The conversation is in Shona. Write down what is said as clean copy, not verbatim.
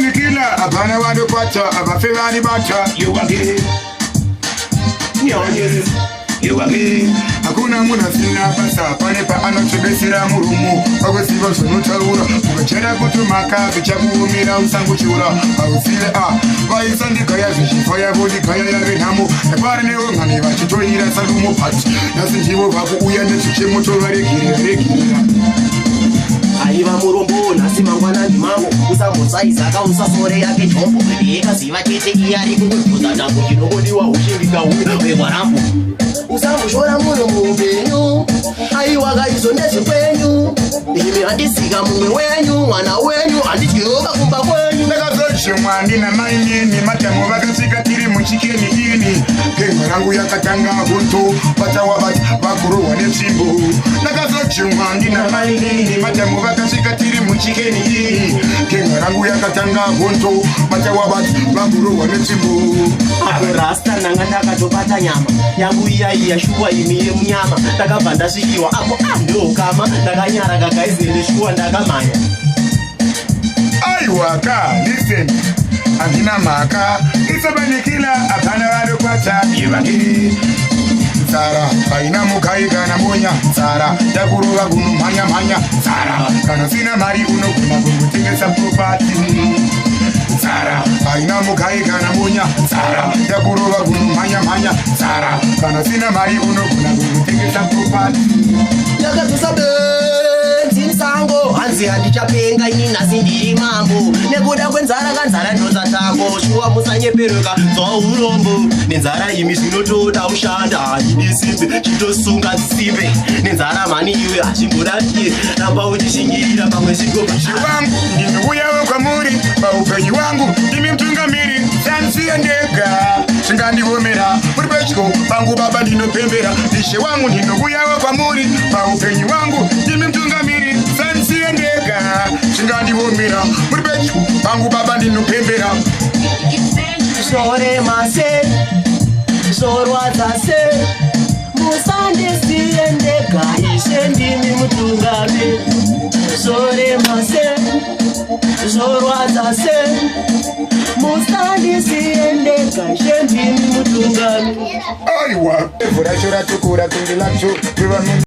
Nikila abana wado kwacha abafevani bacha you again you again hakuna muna sina basa pale pa anochebesira murumu bagosiba sonutaura ugachera kutumaka bichakuumira usanguchura ausile vaisandika yazvishifo yavodi kaya yavenhamo nepari newo ngani vachitoira salumo pati nasinjivo vakuuya nechichemutovaregirira aiva murombo nhasi mangwanani mangu usambosaizaka usasore yake chombo yekaziva chete iyari kungobvudza tambo chinongodiwa ushindikauya wekwarambo usamboshora munhu muupenyu aiwa kaizo ndezvikwenyu imi handisika mumwe wenyu mwana wenyu handidyoka kumba kwenyu ndakazochemwa handina mainini matamo vakasvika tiri muchikeni ini gengwa rangu yakatanga hunto vatawavati vakurohwa netsvimbo ndakazochemwa handina mainini matamo vakasvika tiri muchikeni ini gengwa rangu yakatanga hunto vatawavati vakurohwa netsvimbo akorasta ndanga ndakatobata nyama yangu iyaiya shuwa imi yemunyama ndakabva ndasvikiwa apo andokama ndakanyara kakaizende shuwa ndakamhanya aiwaka listen handina mhaka isobanikila apana vadokwata ivangiri tsara haina mukai kana monya tsara yakurova kunomhanya tsara kana sina mari unogona kungotengesa propati tsara haina mukai kana monya tsara yakurova kunomhanya tsara kana sina mari unogona kungotengesa propati yakadzosa benzi musango hanzi handichapenga ini nhasi ndiri mambo nekuda kwenzara kanzara ndozatako shuwa musanyeperuka dzwa urombo nenzara imi zvinotoda ushanda haidi simbe chitosunga simbe nenzara mani iwe hachimbodatie ramba uchishingirira pamwe zvigobashi wangu ndinouyawo kwamuri paupenyu wangu ndimi mutungamiri sansiye ndega zvingandiomera muri pedyo pangu baba ndinopembera ishe wangu ndinouyawo kwamuri paupenyu wangu ndimi mutungamiri sansiye ndega zvingandiomera muri pedyo pangu baba ndinopembera zvorema se zvorwadza se musandisiye ndega ishe ndimi mutungamiri zorema se zorwadza se musandisiye ndega ishe ndimi mutungamiri aiwa evhu racho ratukura kundi lacho